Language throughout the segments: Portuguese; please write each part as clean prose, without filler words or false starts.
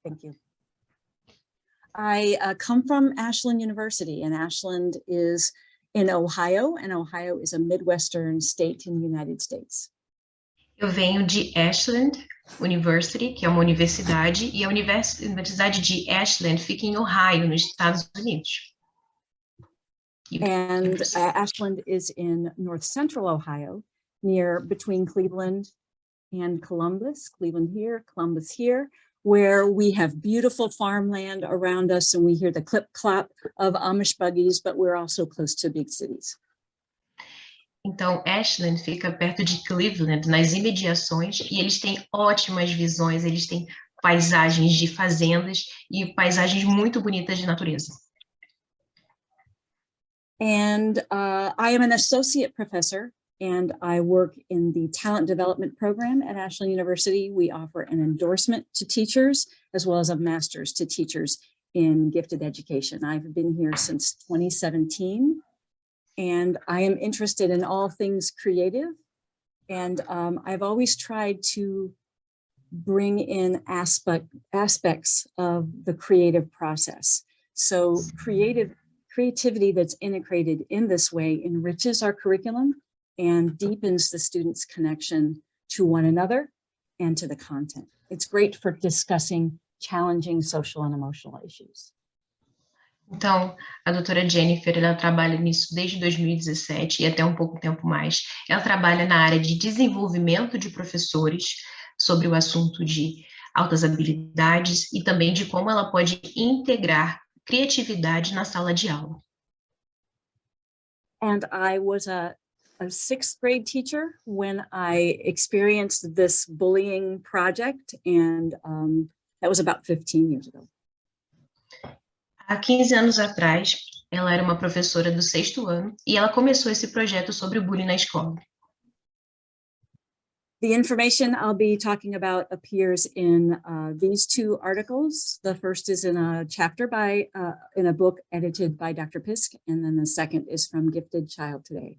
Thank you. I come from Ashland University, and Ashland is in Ohio, and Ohio is a Midwestern state in the United States. Eu venho de Ashland University, que é uma universidade, e a Universidade de Ashland fica em Ohio, nos Estados Unidos. And Ashland is in north central Ohio, between Cleveland and Columbus, Cleveland here, Columbus here, where we have beautiful farmland around us and we hear the clip-clop of Amish buggies, but we're also close to big cities. Então, Ashland fica perto de Cleveland, nas imediações, e eles têm ótimas visões, eles têm paisagens de fazendas e paisagens muito bonitas de natureza. And I am an associate professor, and I work in the talent development program at Ashland University. We offer an endorsement to teachers, as well as a master's to teachers in gifted education. I've been here since 2017. And I am interested in all things creative. And I've always tried to bring in aspects of the creative process. So creativity that's integrated in this way enriches our curriculum and deepens the students' connection to one another and to the content. It's great for discussing challenging social and emotional issues. Então, a doutora Jennifer, ela trabalha nisso desde 2017 e até um pouco tempo mais. Ela trabalha na área de desenvolvimento de professores sobre o assunto de altas habilidades e também de como ela pode integrar criatividade na sala de aula. And I was a sixth grade teacher when I experienced this bullying project, and that was about 15 years ago. Há 15 anos atrás, ela era uma professora do 6º ano e ela começou esse projeto sobre o bullying na escola. The information I'll be talking about appears in these two articles. The first is in a chapter in a book edited by Dr. Pisk, and then the second is from Gifted Child Today.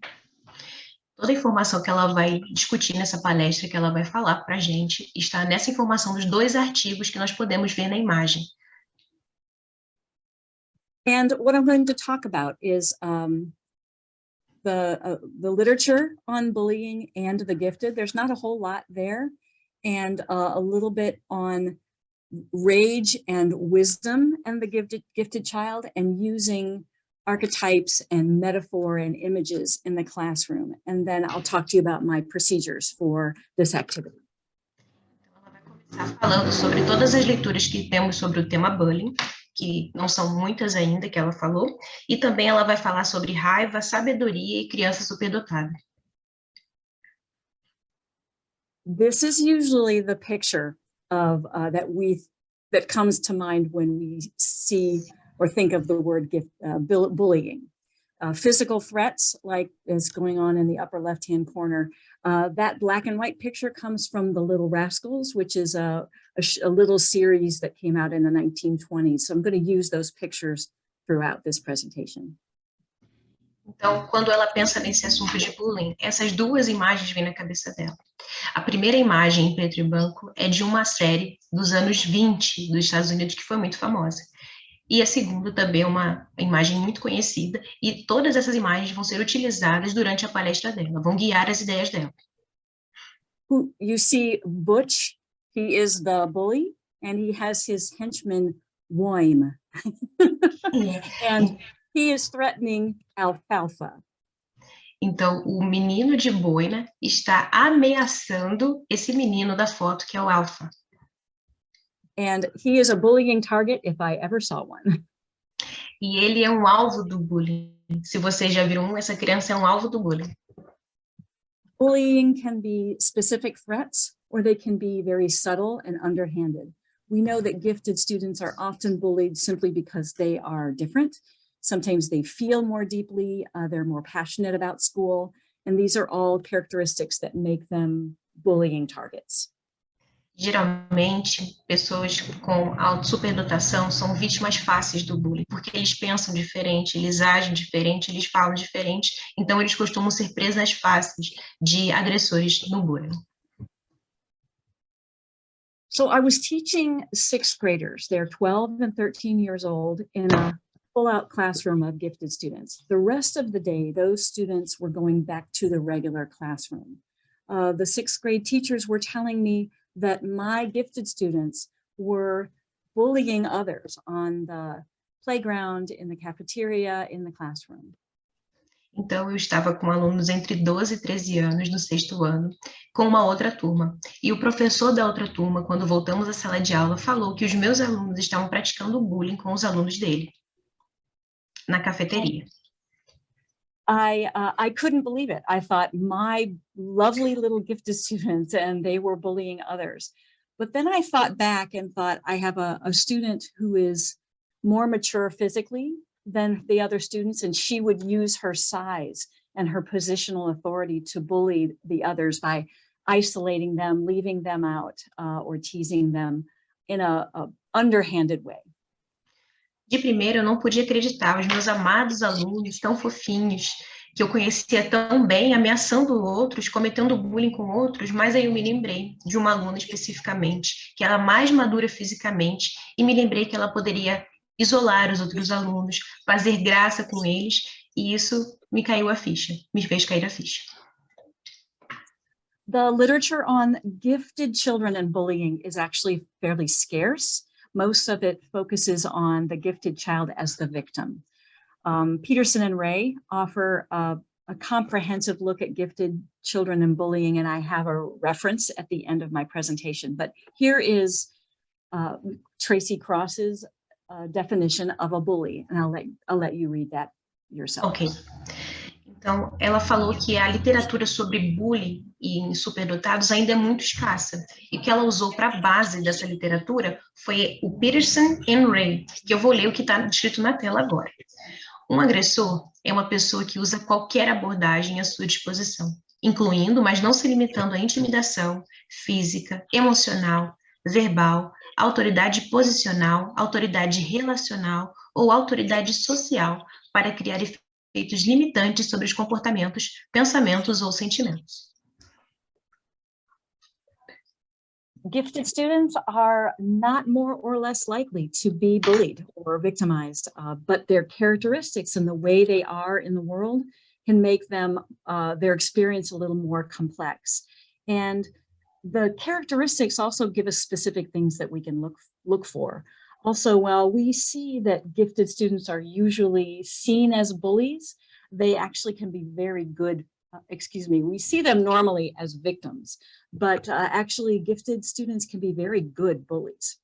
Toda a informação que ela vai discutir nessa palestra, que ela vai falar para a gente, está nessa informação dos 2 artigos que nós podemos ver na imagem. And what I'm going to talk about is the literature on bullying and the gifted. There's not a whole lot there, and a little bit on rage and wisdom and the gifted child, and using archetypes and metaphor and images in the classroom. And then I'll talk to you about my procedures for this activity. Ela vai começar falando sobre todas as leituras que temos sobre o tema bullying, que não são muitas ainda que ela falou, e também ela vai falar sobre raiva, sabedoria e criança superdotada. This is usually the picture of that comes to mind when we see or think of the word bullying. Physical threats, like is going on in the upper left-hand corner. That black and white picture comes from The Little Rascals, which is a little series that came out in the 1920s. So I'm going to use those pictures throughout this presentation. Então, quando ela pensa nesse assunto de bullying, essas 2 imagens vêm na cabeça dela. A primeira imagem, em preto e branco, é de uma série dos anos 20 dos Estados Unidos, que foi muito famosa. E a segunda também é uma imagem muito conhecida, e todas essas imagens vão ser utilizadas durante a palestra dela, vão guiar as ideias dela. You see Butch, he is the bully, and he has his henchman, Woim. And he is threatening Alfalfa. Então, o menino de boina está ameaçando esse menino da foto, que é o Alfa. And he is a bullying target if I ever saw one. E ele é um alvo do bullying. Se vocês já viram essa criança é um alvo do bullying. Bullying can be specific threats, or they can be very subtle and underhanded. We know that gifted students are often bullied simply because they are different. Sometimes they feel more deeply, they're more passionate about school, and these are all characteristics that make them bullying targets. Geralmente, pessoas com superdotação são vítimas fáceis do bullying, porque eles pensam diferente, eles agem diferente, eles falam diferente, então eles costumam ser presas fáceis de agressores no bullying. So I was teaching sixth graders. They're 12 and 13 years old in a full-out classroom of gifted students. The rest of the day, those students were going back to the regular classroom. The sixth grade teachers were telling me that my gifted students were bullying others on the playground, in the cafeteria, in the classroom. Então, eu estava com alunos entre 12 e 13 anos no sexto ano, com uma outra turma. E o professor da outra turma, quando voltamos à sala de aula, falou que os meus alunos estavam praticando bullying com os alunos dele, na cafeteria. I couldn't believe it. I thought my lovely little gifted students and they were bullying others. But then I thought back and thought I have a student who is more mature physically than the other students, and she would use her size and her positional authority to bully the others by isolating them, leaving them out, or teasing them in a underhanded way. De primeiro, eu não podia acreditar os meus amados alunos tão fofinhos, que eu conhecia tão bem, ameaçando outros, cometendo bullying com outros, mas aí eu me lembrei de uma aluna especificamente, que era mais madura fisicamente, e me lembrei que ela poderia isolar os outros alunos, fazer graça com eles, e isso me caiu a ficha, me fez cair a ficha. The literature on gifted children and bullying is actually fairly scarce. Most of it focuses on the gifted child as the victim. Peterson and Ray offer a comprehensive look at gifted children and bullying, and I have a reference at the end of my presentation. But here is Tracy Cross's definition of a bully, and I'll let you read that yourself. Ok. Então, ela falou que a literatura sobre bullying em superdotados ainda é muito escassa. E o que ela usou para a base dessa literatura foi o Peterson and Ray, que eu vou ler o que está escrito na tela agora. Um agressor é uma pessoa que usa qualquer abordagem à sua disposição, incluindo, mas não se limitando à intimidação física, emocional, verbal, autoridade posicional, autoridade relacional ou autoridade social para criar efeitos limitantes sobre os comportamentos, pensamentos ou sentimentos. Gifted students are not more or less likely to be bullied or victimized, but their characteristics and the way they are in the world can make them their experience a little more complex. And the characteristics also give us specific things that we can look for. Also, while we see that gifted students are usually seen as bullies, they actually can be very good. We see them normally as victims, but actually gifted students can be very good bullies.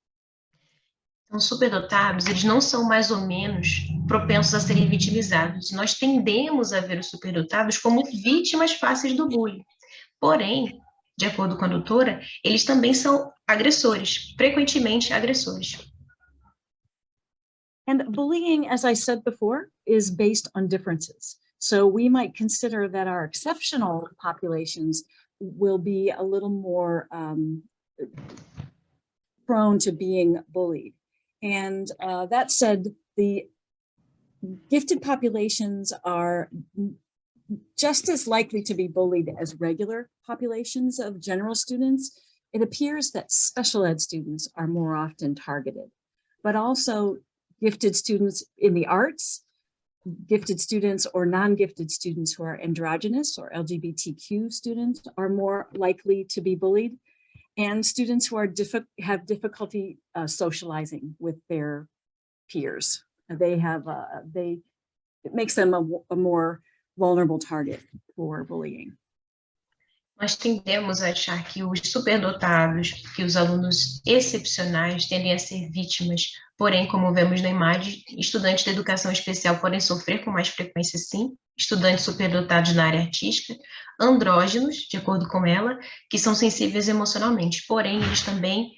Então, superdotados, eles não são mais ou menos propensos a serem vitimizados. Nós tendemos a ver os superdotados como vítimas fáceis do bullying. Porém, de acordo com a doutora, eles também são agressores, frequentemente agressores. And bullying, as I said before, is based on differences. So we might consider that our exceptional populations will be a little more prone to being bullied. And that said, the gifted populations are just as likely to be bullied as regular populations of general students. It appears that special ed students are more often targeted, but also gifted students in the arts, gifted students or non-gifted students who are androgynous or LGBTQ students are more likely to be bullied, and students who are have difficulty socializing with their peers. It makes them a more vulnerable target for bullying. Nós tendemos a achar que os superdotados, que os alunos excepcionais tendem a ser vítimas, porém, como vemos na imagem, estudantes de educação especial podem sofrer com mais frequência, sim, estudantes superdotados na área artística, andrógenos, de acordo com ela, que são sensíveis emocionalmente, porém, eles também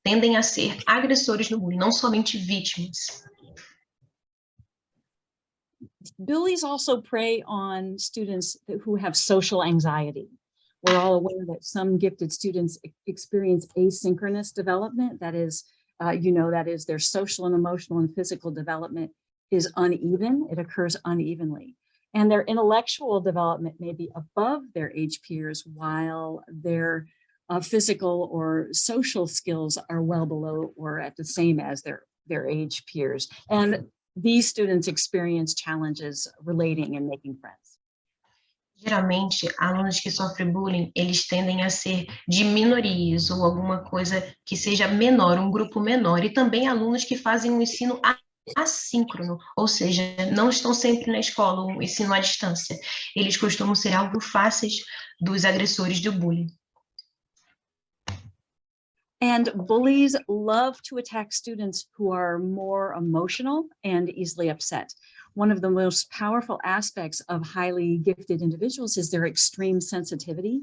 tendem a ser agressores no bullying, não somente vítimas. Bullies also prey on students who have social anxiety. We're all aware that some gifted students experience asynchronous development. That is, that is their social and emotional and physical development is uneven. It occurs unevenly. And their intellectual development may be above their age peers while their physical or social skills are well below or at the same as their age peers. And these students experience challenges relating and making friends. Geralmente, alunos que sofrem bullying, eles tendem a ser de minorias ou alguma coisa que seja menor, um grupo menor, e também alunos que fazem um ensino assíncrono, ou seja, não estão sempre na escola, um ensino à distância. Eles costumam ser alvo fáceis dos agressores do bullying. And bullies love to attack students who are more emotional and easily upset. One of the most powerful aspects of highly gifted individuals is their extreme sensitivity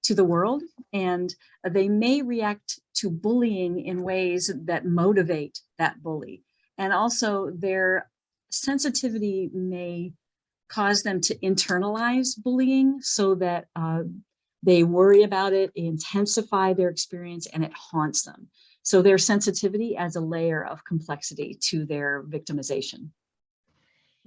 to the world, and they may react to bullying in ways that motivate that bully. And also their sensitivity may cause them to internalize bullying so that they worry about it, intensify their experience, and it haunts them. So their sensitivity adds a layer of complexity to their victimization.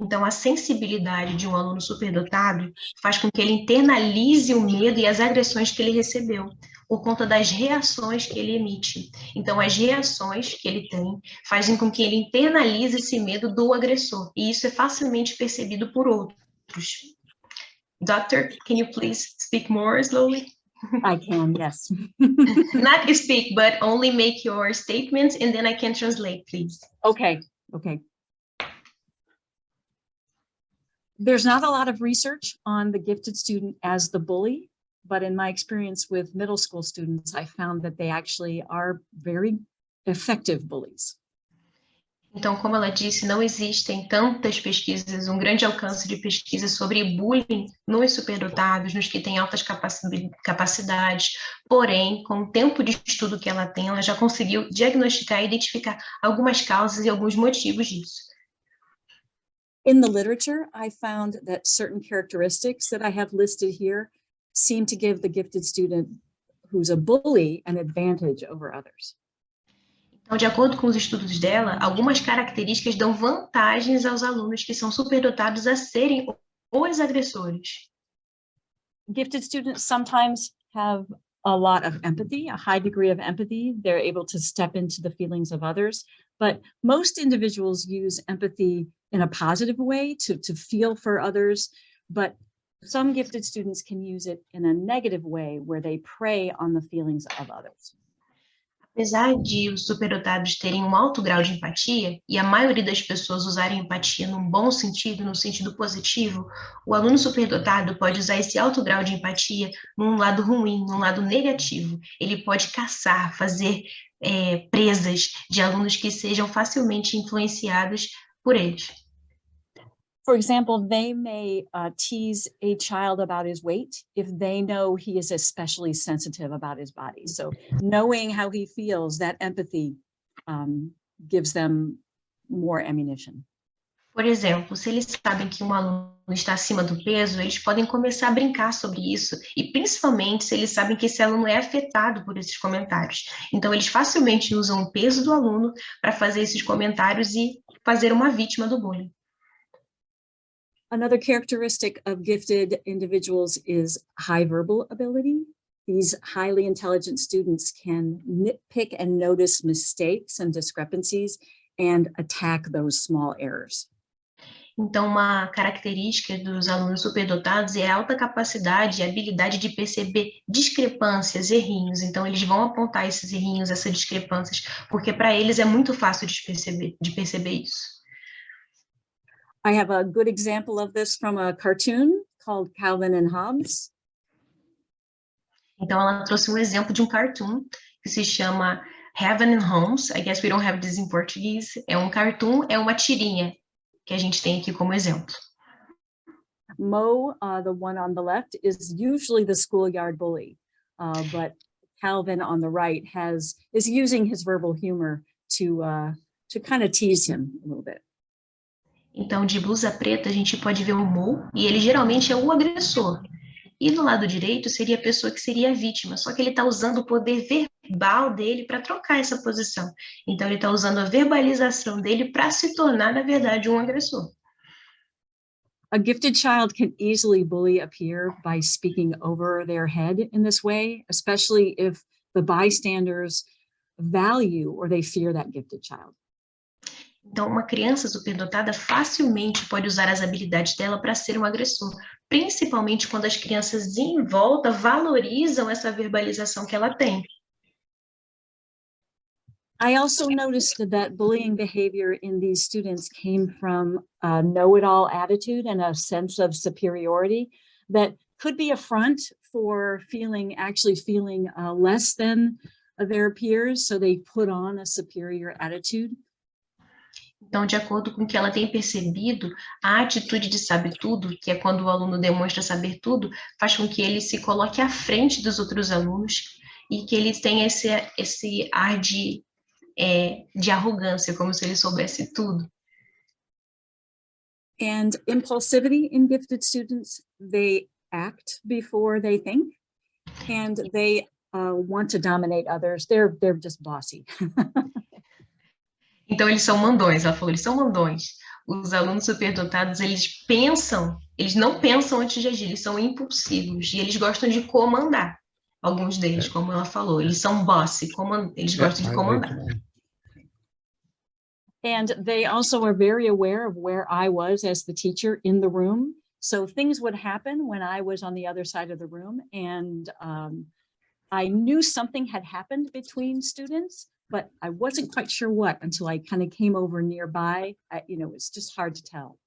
Então, a sensibilidade de um aluno superdotado faz com que ele internalize o medo e as agressões que ele recebeu, por conta das reações que ele emite. Então, as reações que ele tem fazem com que ele internalize esse medo do agressor, e isso é facilmente percebido por outros. Doctor, can you please speak more slowly? I can, yes. Not speak, but only make your statements, and then I can translate, please. Okay. There's not a lot of research on the gifted student as the bully, but in my experience with middle school students, I found that they actually are very effective bullies. Então, como ela disse, não existem tantas pesquisas, um grande alcance de pesquisa sobre bullying nos superdotados, nos que têm altas capacidades, porém, com o tempo de estudo que ela tem, ela já conseguiu diagnosticar e identificar algumas causas e alguns motivos disso. In the literature, I found that certain characteristics that I have listed here seem to give the gifted student who's a bully an advantage over others. Então, de acordo com os estudos dela, algumas características dão vantagens aos alunos que são superdotados a serem os agressores. Gifted students sometimes have a lot of empathy, a high degree of empathy. They're able to step into the feelings of others, but most individuals use empathy in a positive way to feel for others, but some gifted students can use it in a negative way where they prey on the feelings of others. Apesar de os superdotados terem um alto grau de empatia, e a maioria das pessoas usarem empatia num bom sentido, no sentido positivo, o aluno superdotado pode usar esse alto grau de empatia num lado ruim, num lado negativo. Ele pode caçar, fazer presas de alunos que sejam facilmente influenciados por eles. For example, they may tease a child about his weight if they know he is especially sensitive about his body. So knowing how he feels, that empathy gives them more ammunition. Por exemplo, se eles sabem que um aluno está acima do peso, eles podem começar a brincar sobre isso, e principalmente se eles sabem que esse aluno é afetado por esses comentários. Então, eles facilmente usam o peso do aluno para fazer esses comentários e fazer uma vítima do bullying. Another characteristic of gifted individuals is high verbal ability. These highly intelligent students can nitpick and notice mistakes and discrepancies and attack those small errors. Então, uma característica dos alunos superdotados é a alta capacidade e habilidade de perceber discrepâncias, errinhos. Então, eles vão apontar esses errinhos, essas discrepâncias, porque para eles é muito fácil de perceber isso. I have a good example of this from a cartoon called Calvin and Hobbes. Então, ela trouxe um exemplo de um cartoon que se chama Heaven and Homes. I guess we don't have this in português. É um cartoon, é uma tirinha que a gente tem aqui como exemplo. Mo, the one on the left, is usually the schoolyard bully, but Calvin on the right is using his verbal humor to kind of tease him a little bit. Então, de blusa preta, a gente pode ver o Mo, e ele geralmente é o agressor. E do lado direito seria a pessoa que seria a vítima, só que ele está usando o poder verbal dele para trocar essa posição. Então, ele está usando a verbalização dele para se tornar, na verdade, um agressor. A gifted child can easily bully a peer by speaking over their head in this way, especially if the bystanders value or they fear that gifted child. Então, uma criança superdotada facilmente pode usar as habilidades dela para ser um agressor, principalmente quando as crianças em volta valorizam essa verbalização que ela tem. I also noticed that bullying behavior in these students came from a know-it-all attitude and a sense of superiority that could be a front for actually feeling less than their peers, so they put on a superior attitude. Então, de acordo com o que ela tem percebido, a atitude de sabe tudo, que é quando o aluno demonstra saber tudo, faz com que ele se coloque à frente dos outros alunos e que ele tenha esse ar de arrogância, como se ele soubesse tudo. And impulsivity in gifted students, they act before they think, and they want to dominate others. They're just bossy. Então, eles são mandões, ela falou, eles são mandões. Os alunos superdotados, eles não pensam antes de agir, eles são impulsivos, e eles gostam de comandar. Alguns deles, como ela falou, eles são bossy, eles gostam de comandar. And they also are very aware of where I was as the teacher in the room. So things would happen when I was on the other side of the room, and I knew something had happened between students, but I wasn't quite sure what until I kind of came over nearby. It's just hard to tell.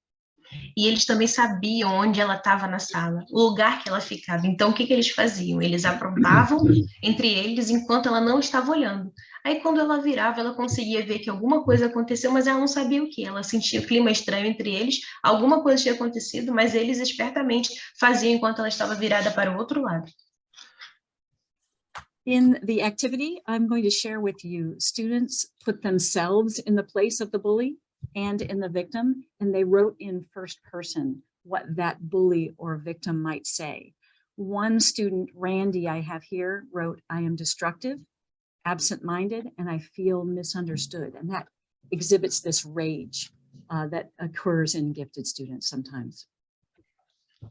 E eles também sabiam onde ela estava na sala, o lugar que ela ficava. Então, o que eles faziam? Eles aprontavam entre eles enquanto ela não estava olhando. Aí, quando ela virava, ela conseguia ver que alguma coisa aconteceu, mas ela não sabia o que. Ela sentia o clima estranho entre eles, alguma coisa tinha acontecido, mas eles espertamente faziam enquanto ela estava virada para o outro lado. In the activity I'm going to share with you, students put themselves in the place of the bully and in the victim, and they wrote in first person what that bully or victim might say. One student, Randy, I have here, wrote, "I am destructive, absent-minded, and I feel misunderstood." And that exhibits this rage that occurs in gifted students sometimes.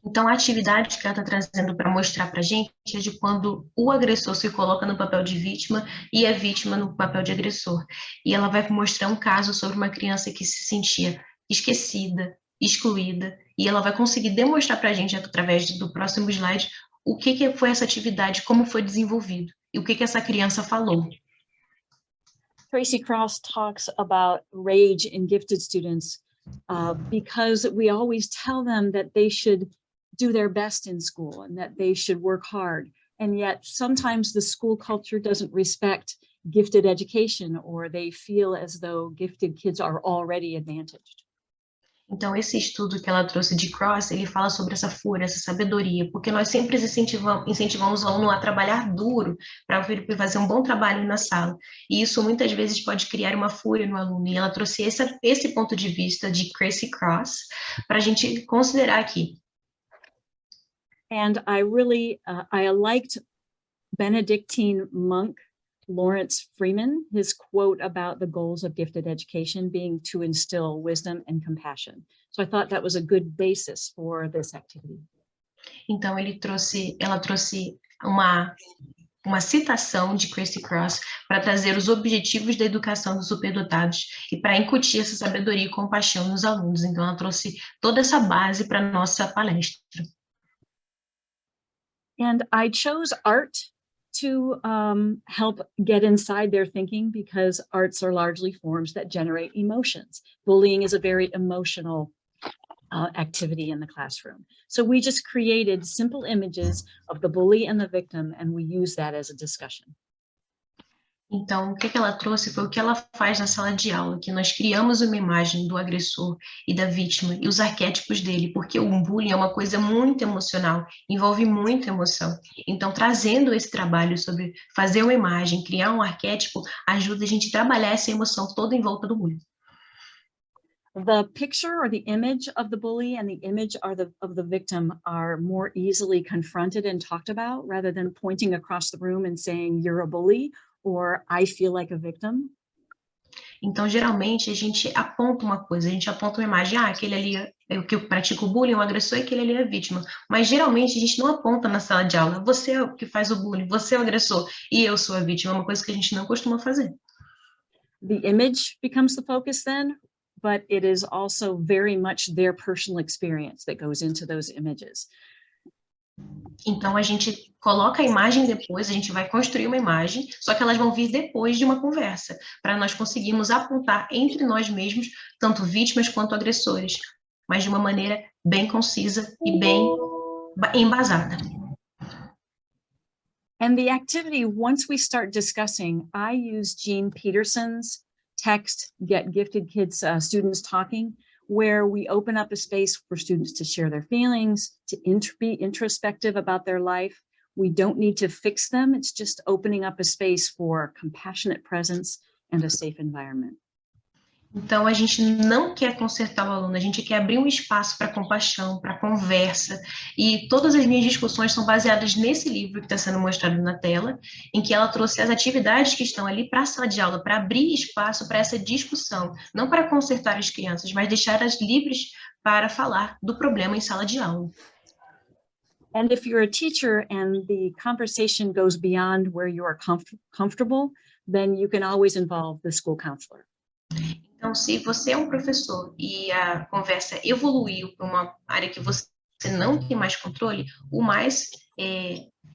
Então, a atividade que ela está trazendo para mostrar para a gente é de quando o agressor se coloca no papel de vítima e a vítima no papel de agressor. E ela vai mostrar um caso sobre uma criança que se sentia esquecida, excluída, e ela vai conseguir demonstrar para a gente, através do próximo slide, o que foi essa atividade, como foi desenvolvido, e o que essa criança falou. Tracy Cross talks about rage in gifted students because we always tell them that they should do their best in school and that they should work hard. And yet sometimes the school culture doesn't respect gifted education, or they feel as though gifted kids are already advantaged. Então, esse estudo que ela trouxe de Cross, ele fala sobre essa fúria, essa sabedoria, porque nós sempre incentivamos o aluno a trabalhar duro para fazer um bom trabalho na sala. E isso muitas vezes pode criar uma fúria no aluno. E ela trouxe esse ponto de vista de Tracy Cross para a gente considerar aqui. And I liked Benedictine monk Lawrence Freeman, his quote about the goals of gifted education being to instill wisdom and compassion. So I thought that was a good basis for this activity. Então, ela trouxe uma citação de Tracy Cross para trazer os objetivos da educação dos superdotados e para incutir essa sabedoria e compaixão nos alunos. Então, ela trouxe toda essa base para a nossa palestra. And I chose art to help get inside their thinking, because arts are largely forms that generate emotions. Bullying is a very emotional activity in the classroom. So we just created simple images of the bully and the victim, and we use that as a discussion. Então, o que ela trouxe foi o que ela faz na sala de aula, que nós criamos uma imagem do agressor e da vítima e os arquétipos dele, porque o bullying é uma coisa muito emocional, envolve muita emoção. Então, trazendo esse trabalho sobre fazer uma imagem, criar um arquétipo, ajuda a gente a trabalhar essa emoção toda em volta do bullying. The picture or the image of the bully and the image of the victim are more easily confronted and talked about, rather than pointing across the room and saying, "You're a bully," or "I feel like a victim." Então, geralmente, a gente aponta uma coisa, a gente aponta uma imagem, aquele ali é o que pratica o bullying, o agressor, e aquele ali é a vítima. Mas, geralmente, a gente não aponta na sala de aula, você é o que faz o bullying, você é o agressor, e eu sou a vítima, é uma coisa que a gente não costuma fazer. The image becomes the focus then, but it is also very much their personal experience that goes into those images. Então, a gente coloca a imagem depois, a gente vai construir uma imagem, só que elas vão vir depois de uma conversa, para nós conseguirmos apontar entre nós mesmos, tanto vítimas quanto agressores, mas de uma maneira bem concisa e bem embasada. And the activity, once we start discussing, I use Jean Peterson's text, Get Gifted Kids, Students Talking, where we open up a space for students to share their feelings, to be introspective about their life. We don't need to fix them. It's just opening up a space for compassionate presence and a safe environment. Então, a gente não quer consertar o aluno, a gente quer abrir um espaço para compaixão, para conversa, e todas as minhas discussões são baseadas nesse livro que está sendo mostrado na tela, em que ela trouxe as atividades que estão ali para a sala de aula, para abrir espaço para essa discussão, não para consertar as crianças, mas deixá-las livres para falar do problema em sala de aula. And if you're a teacher and the conversation goes beyond where you are comfortable, then you can always involve the school counselor. Então, se você é um professor e a conversa evoluiu para uma área que você não tem mais controle, o mais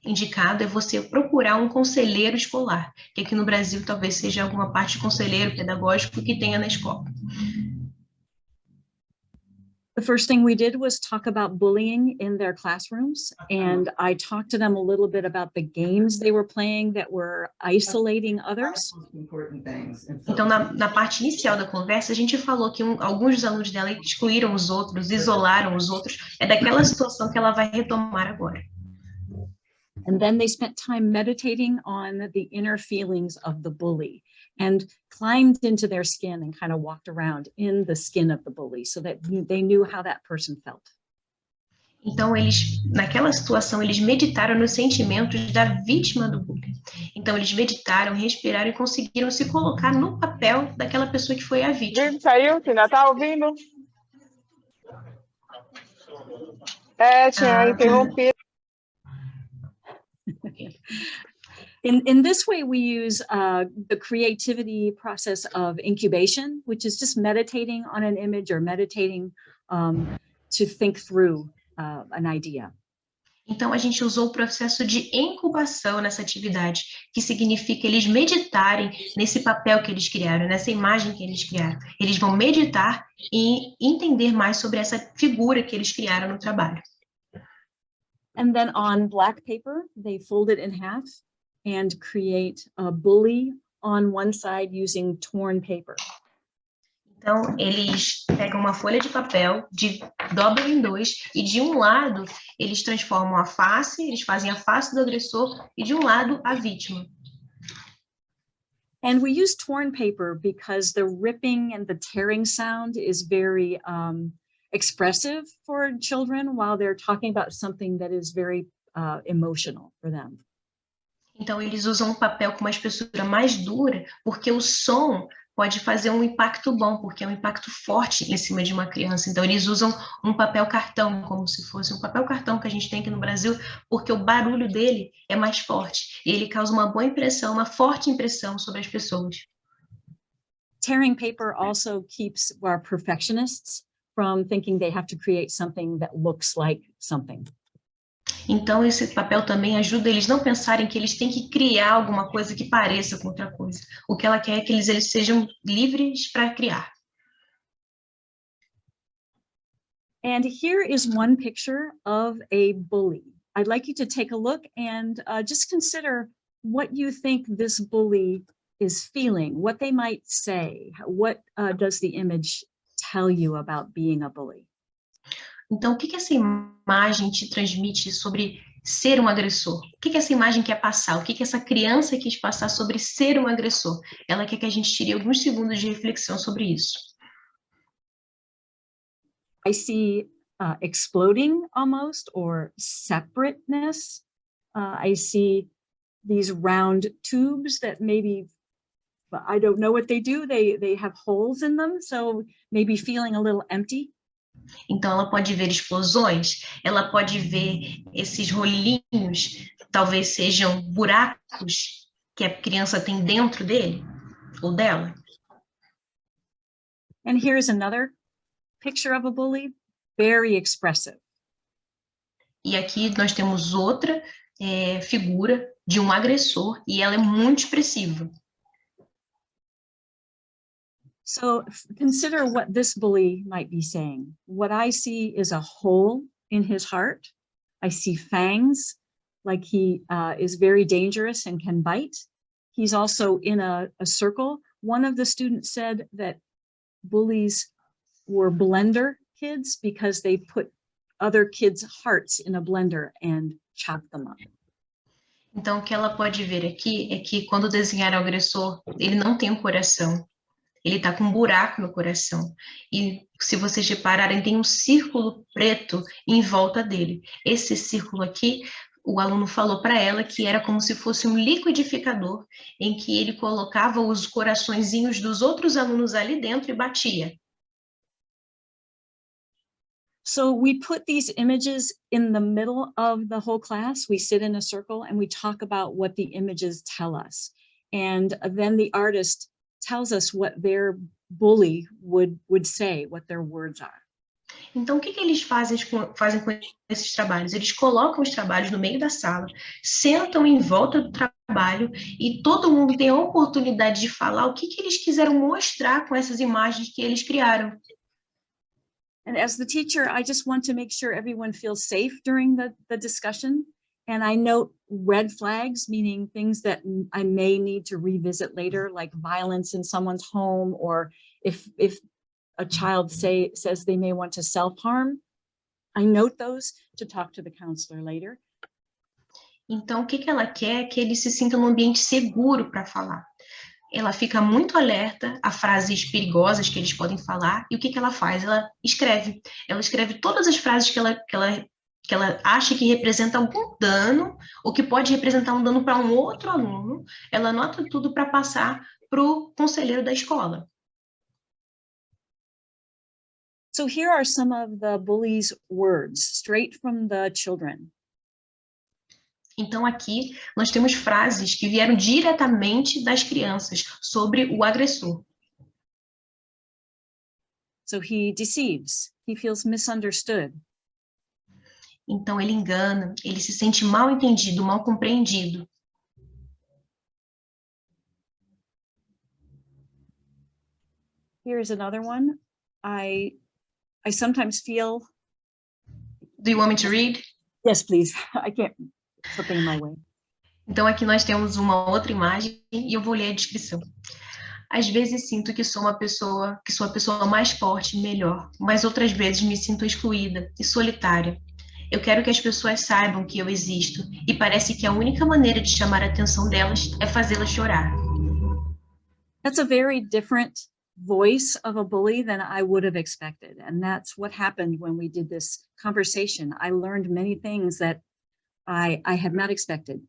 indicado é você procurar um conselheiro escolar, que aqui no Brasil talvez seja alguma parte de conselheiro pedagógico que tenha na escola. The first thing we did was talk about bullying in their classrooms, and I talked to them a little bit about the games they were playing that were isolating others. Então, na parte inicial da conversa, a gente falou que alguns dos alunos dela excluíram os outros, isolaram os outros. É daquela situação que ela vai retomar agora. And then they spent time meditating on the inner feelings of the bully and climbed into their skin and kind of walked around in the skin of the bully so that they knew how that person felt. Então, naquela situação, eles meditaram nos sentimentos da vítima do bullying. Então, eles meditaram, respiraram e conseguiram se colocar no papel daquela pessoa que foi a vítima. Gente, saiu? Você ainda está ouvindo? Tinha interrompido. In this way, we use the creativity process of incubation, which is just meditating on an image or meditating to think through an idea. Então, a gente usou o processo de incubação nessa atividade, que significa eles meditarem nesse papel que eles criaram, nessa imagem que eles criaram. Eles vão meditar e entender mais sobre essa figura que eles criaram no trabalho. And then on black paper, they fold it in half and create a bully on one side using torn paper. Então, eles pegam uma folha de papel, dobram em dois, e de um lado, eles transformam a face, eles fazem a face do agressor, e de um lado, a vítima. And we use torn paper because the ripping and the tearing sound is very expressive for children while they're talking about something that is very emotional for them. Então, eles usam um papel com uma espessura mais dura, porque o som pode fazer um impacto bom, porque é um impacto forte em cima de uma criança. Então, eles usam um papel cartão, como se fosse um papel cartão que a gente tem aqui no Brasil, porque o barulho dele é mais forte, e ele causa uma boa impressão, uma forte impressão sobre as pessoas. Tearing paper also keeps our perfectionists from thinking they have to create something that looks like something. Então, esse papel também ajuda eles não pensarem que eles têm que criar alguma coisa que pareça com outra coisa. O que ela quer é que eles sejam livres para criar. And here is one picture of a bully. I'd like you to take a look and just consider what you think this bully is feeling, what they might say. What does the image tell you about being a bully? Então, o que essa imagem te transmite sobre ser um agressor? O que essa imagem quer passar? O que essa criança quis passar sobre ser um agressor? Ela quer que a gente tire alguns segundos de reflexão sobre isso. I see exploding almost, or separateness. I see these round tubes that maybe but I don't know what they do. They have holes in them, so maybe feeling a little empty. Então, ela pode ver explosões, ela pode ver esses rolinhos, talvez sejam buracos que a criança tem dentro dele ou dela. And here's another picture of a bully, very expressive. E aqui nós temos outra figura de um agressor, e ela é muito expressiva. So consider what this bully might be saying. What I see is a hole in his heart. I see fangs, like he is very dangerous and can bite. He's also in a circle. One of the students said that bullies were blender kids because they put other kids' hearts in a blender and chop them up. Então, o que ela pode ver aqui é que quando desenhar o agressor, ele não tem um coração. Ele está com um buraco no coração. E se vocês repararem, tem um círculo preto em volta dele. Esse círculo aqui, o aluno falou para ela que era como se fosse um liquidificador, em que ele colocava os coraçõezinhos dos outros alunos ali dentro e batia. So we put these images in the middle of the whole class. We sit in a circle and we talk about what the images tell us. And then the artist tells us what their bully would say, what their words are. Então, o que eles fazem com esses trabalhos? Eles colocam os trabalhos no meio da sala, sentam em volta do trabalho e todo mundo tem a oportunidade de falar o que eles quiseram mostrar com essas imagens que eles criaram. And as the teacher, I just want to make sure everyone feels safe during the discussion. And I note red flags, meaning things that I may need to revisit later, like violence in someone's home, or if a child says they may want to self-harm, I note those to talk to the counselor later. Então, o que ela quer é que eles se sintam num ambiente seguro para falar. Ela fica muito alerta a frases perigosas que eles podem falar, e o que ela faz? Ela escreve. Ela escreve todas as frases que ela acha que representa algum dano, ou que pode representar um dano para um outro aluno. Ela anota tudo para passar para o conselheiro da escola. So here are some of the bully's words, straight from the children. Então, aqui, nós temos frases que vieram diretamente das crianças sobre o agressor. So he deceives, he feels misunderstood. Então, ele engana, ele se sente mal entendido, mal compreendido. Here's another one. I sometimes feel... Do you want me to read? Yes, please. I can't... Something in my way. Então, aqui nós temos uma outra imagem e eu vou ler a descrição. Às vezes sinto que sou a pessoa mais forte e melhor, mas outras vezes me sinto excluída e solitária. Eu quero que as pessoas saibam que eu existo e parece que a única maneira de chamar a atenção delas é fazê-las chorar. That's a very different voice of a bully than I would have expected. And that's what happened when we did this conversation. I learned many things that I had not expected.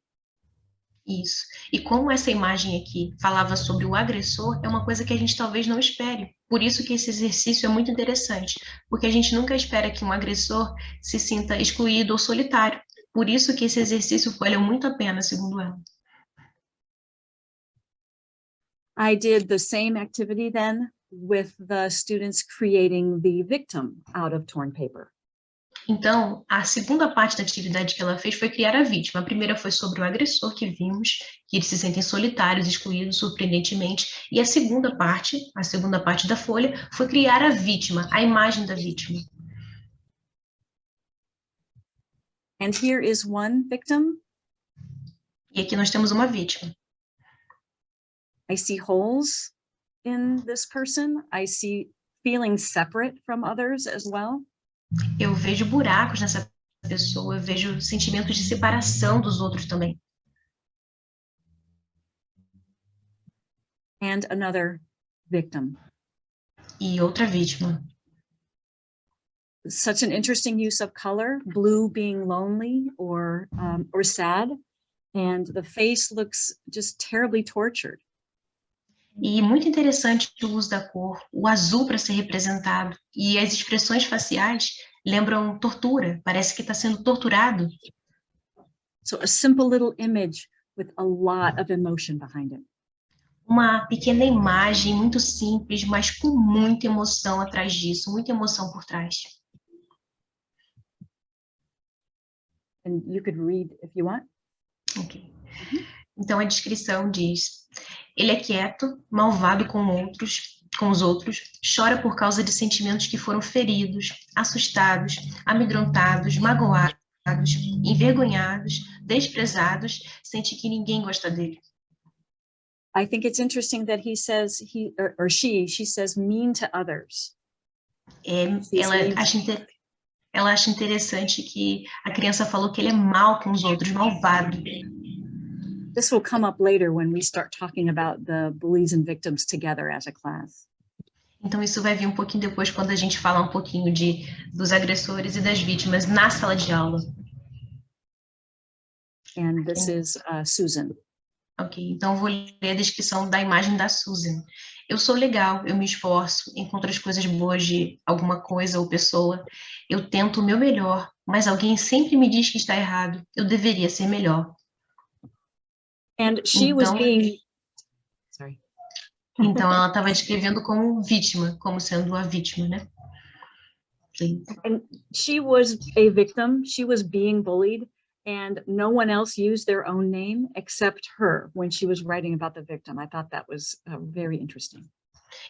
Isso. E como essa imagem aqui falava sobre o agressor, é uma coisa que a gente talvez não espere. Por isso que esse exercício é muito interessante, porque a gente nunca espera que um agressor se sinta excluído ou solitário. Por isso que esse exercício valeu muito a pena, segundo ela. I did the same activity then with the students creating the victim out of torn paper. Então, a segunda parte da atividade que ela fez foi criar a vítima. A primeira foi sobre o agressor, que vimos, que eles se sentem solitários, excluídos, surpreendentemente. E a segunda parte da folha, foi criar a vítima, a imagem da vítima. And here is one victim. E aqui nós temos uma vítima. I see holes in this person. I see feeling separate from others as well. Eu vejo buracos nessa pessoa, eu vejo sentimentos de separação dos outros também. And another victim. E outra vítima. Such an interesting use of color, blue being lonely or sad, and the face looks just terribly tortured. E muito interessante o uso da cor, o azul para ser representado, e as expressões faciais lembram tortura, parece que está sendo torturado. So a simple little image with a lot of emotion behind it. Uma pequena imagem muito simples, mas com muita emoção atrás disso, muita emoção por trás. And you could read if you want. Okay. Então a descrição diz: ele é quieto, malvado com os outros, chora por causa de sentimentos que foram feridos, assustados, amedrontados, magoados, envergonhados, desprezados, sente que ninguém gosta dele. I think it's interesting that he says he or she says mean to others. Ela acha interessante que a criança falou que ele é mal com os outros, malvado. This will come up later when we start talking about the bullies and victims together as a class. Então isso vai vir um pouquinho depois quando a gente falar um pouquinho dos agressores e das vítimas na sala de aula. And this is Susan. Ok, então eu vou ler a descrição da imagem da Susan. Eu sou legal, eu me esforço, encontro as coisas boas de alguma coisa ou pessoa, eu tento o meu melhor, mas alguém sempre me diz que está errado, eu deveria ser melhor. And she was being... Sorry. Então ela estava descrevendo como vítima, como sendo a vítima, né? Please. And she was a victim, she was being bullied, and no one else used their own name except her when she was writing about the victim. I thought that was very interesting.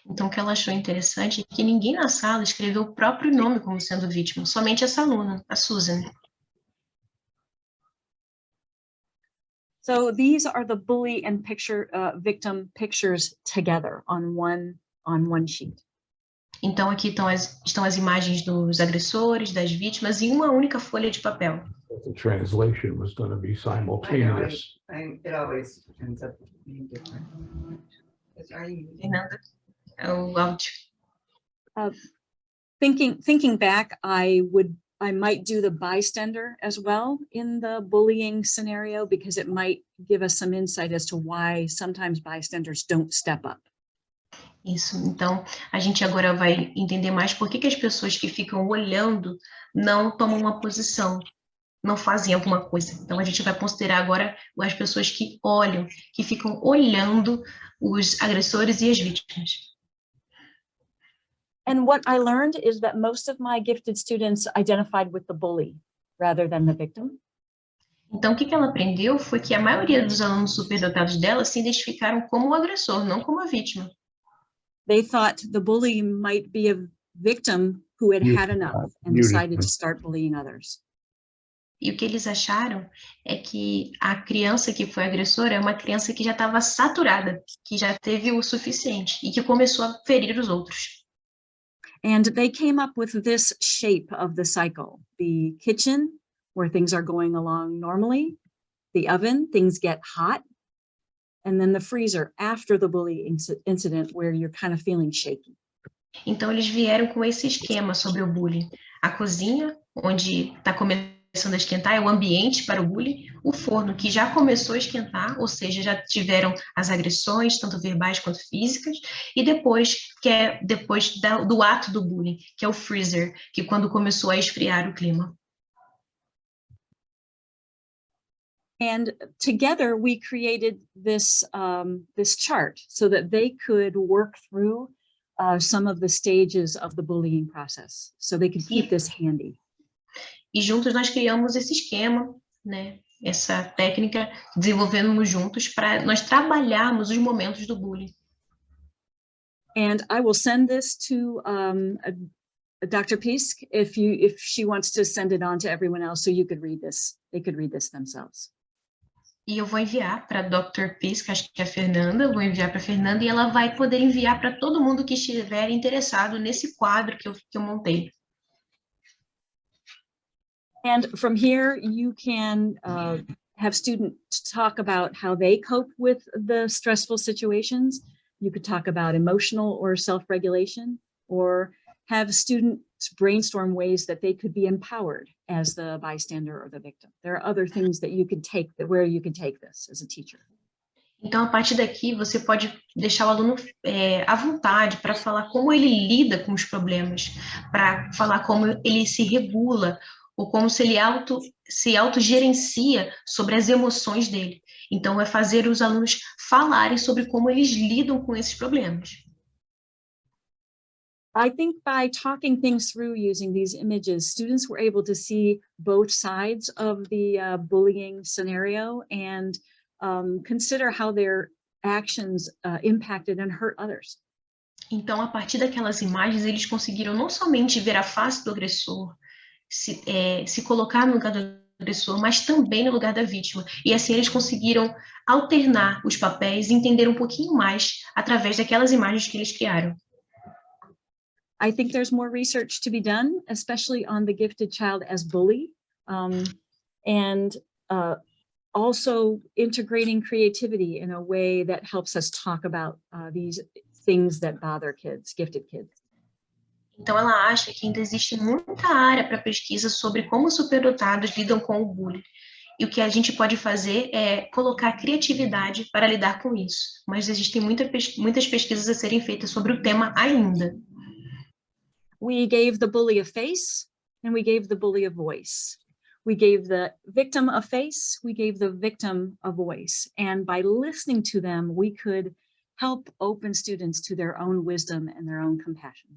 Então, o que ela achou interessante é que ninguém na sala escreveu o próprio nome como sendo vítima, somente essa aluna, a Susan. So these are the bully and victim pictures together on one sheet. Então, aqui estão as imagens dos agressores, das vítimas, em uma única folha de papel. The translation was going to be simultaneous. It always ends up being different. Fernanda, é o áudio. Thinking back, I might do the bystander as well in the bullying scenario because it might give us some insight as to why sometimes bystanders don't step up. Isso, então a gente agora vai entender mais por que as pessoas que ficam olhando não tomam uma posição, não fazem alguma coisa. Então a gente vai considerar agora as pessoas que olham, que ficam olhando os agressores e as vítimas. And what I learned is that most of my gifted students identified with the bully rather than the victim. Então, o que ela aprendeu foi que a maioria dos alunos superdotados dela se identificaram como o agressor, não como a vítima. They thought the bully might be a victim who had had enough and decided to start bullying others. E o que eles acharam é que a criança que foi agressora é uma criança que já estava saturada, que já teve o suficiente e que começou a ferir os outros. And they came up with this shape of the cycle: the kitchen, where things are going along normally, the oven, things get hot, and then the freezer after the bully incident, where you're kind of feeling shaky. Então eles vieram com esse esquema sobre o bullying. A cozinha, onde está começando a esquentar, é o ambiente para o bullying. O forno, que já começou a esquentar, ou seja, já tiveram as agressões, tanto verbais quanto físicas. E depois, que é depois do ato do bullying, que é o freezer, que quando começou a esfriar o clima. And together we created this chart so that they could work through some of the stages of the bullying process, so they could keep this handy. E juntos nós criamos esse esquema, né? Essa técnica, desenvolvemos juntos para nós trabalharmos os momentos do bullying. And I will send this to Dr. Pisk if she wants to send it on to everyone else, so you could read this. They could read this themselves. E eu vou enviar para a Dr. Pisk, acho que é a Fernanda, vou enviar para a Fernanda e ela vai poder enviar para todo mundo que estiver interessado nesse quadro que eu montei. And from here, you can have students talk about how they cope with the stressful situations. You could talk about emotional or self-regulation, or have students brainstorm ways that they could be empowered as the bystander or the victim. There are other things that you could take, where you could take this as a teacher. Então, a partir daqui, você pode deixar o aluno à vontade para falar como ele lida com os problemas, para falar como ele se regula, ou como se ele se autogerencia sobre as emoções dele. Então, é fazer os alunos falarem sobre como eles lidam com esses problemas. I think by talking things through using these images, students were able to see both sides of the bullying scenario and consider how their actions impacted and hurt others. Então, a partir daquelas imagens, eles conseguiram não somente ver a face do agressor, se colocar no lugar do agressor, mas também no lugar da vítima. E assim eles conseguiram alternar os papéis e entender um pouquinho mais através daquelas imagens que eles criaram. I think there's more research to be done, especially on the gifted child as bully, and also integrating creativity in a way that helps us talk about these things that bother kids, gifted kids. Então, ela acha que ainda existe muita área para pesquisa sobre como os superdotados lidam com o bullying. E o que a gente pode fazer é colocar criatividade para lidar com isso. Mas existem muitas pesquisas a serem feitas sobre o tema ainda. We gave the bully a face, and we gave the bully a voice. We gave the victim a face, we gave the victim a voice. And by listening to them, we could help open students to their own wisdom and their own compassion.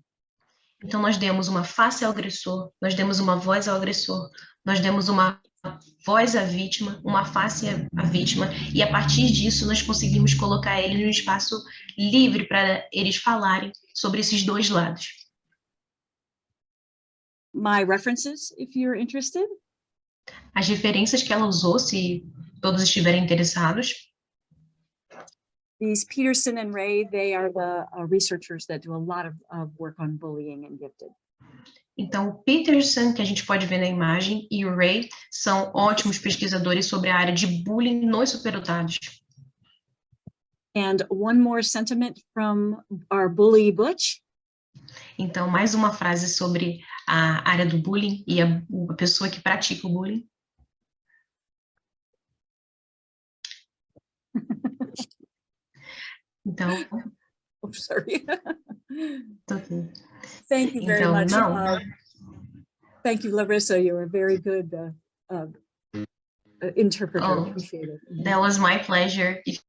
Então, nós demos uma face ao agressor, nós demos uma voz ao agressor, nós demos uma voz à vítima, uma face à vítima, e a partir disso nós conseguimos colocar eles num espaço livre para eles falarem sobre esses dois lados. My references, if you're interested. As referências que ela usou, se todos estiverem interessados. These Peterson and Ray, they are the researchers that do a lot of work on bullying and gifted. Então, o Peterson, que a gente pode ver na imagem, e o Ray são ótimos pesquisadores sobre a área de bullying nos superdotados. And one more sentiment from our bully Butch. Então, mais uma frase sobre a área do bullying e a pessoa que pratica o bullying. Então, I'm sorry. okay. Thank you very Então, much. não. Thank you, Larissa. You're a very good interpreter. Oh, Appreciate it. that was my pleasure. If